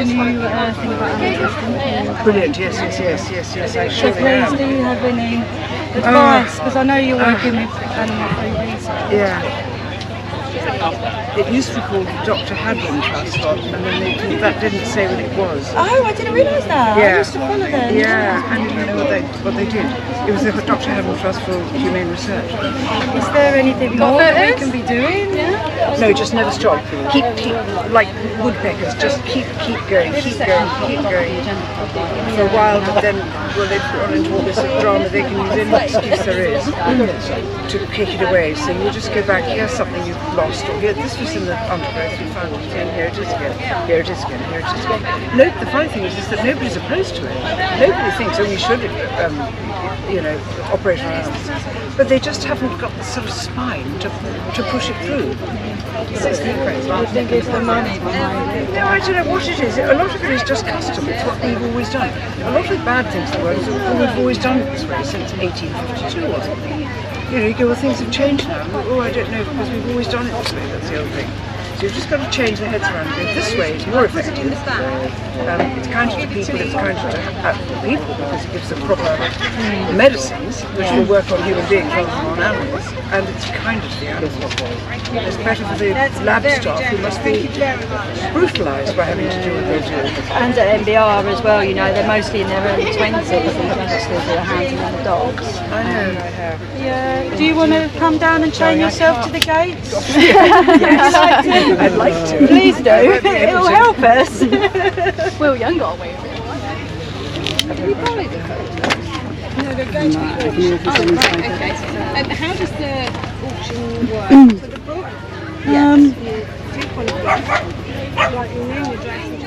the new thing about animal. Brilliant, yes, I So surely am. please, do you have any advice? Because I know you're working with animal-free research. Yeah. It used to be called the Dr. Hadwin Trust, and then that didn't say what it was. Oh, I didn't realise that. Yeah. I used to follow them. Yeah, I didn't know what they did. It was the Dr. Hadwin Trust for Humane Research. Is there anything more that we can be doing? No, just never stop. Keep, like woodpeckers, just keep going. For a while, but then, well, they've gone into all this drama, they can use any excuse there is to kick it away. So you just go back, here's something you've lost, or here, this was in the undergrowth, we found it, and here it is again, here it is again, here it is again. No, the funny thing is that nobody's opposed to it. Nobody thinks, oh, we should, operate on animals. But they just haven't got the sort of spine to push it through. I think it's the money behind it. No, I don't know what it is. A lot of it is just custom. It's what we've always done. A lot of the bad things in the world is we've always done it this way since 1852 or something. You go, well, things have changed now. Oh, I don't know, because we've always done it this way. That's the other thing. So you've just got to change their heads around and go, this way is more effective. It's kinder to people, it's kinder to people because it gives them proper medicines which will work on human beings rather than on animals, and it's kinder to the animals. It's better for the lab staff who must be brutalised by having to do what they do. And at MBR as well, they're mostly in their early 20s and still do a handling on the dogs. I know, I have. Yeah. Do you want to come down and train yourself to the gates? Yes. I'd like to. Please do. It'll help us. Will Young got away with it. Have you followed the photos? No, they're going to be auctioned. Oh, right, okay. How does the auction work? So the book? Yes. You do qualify, like your name, address,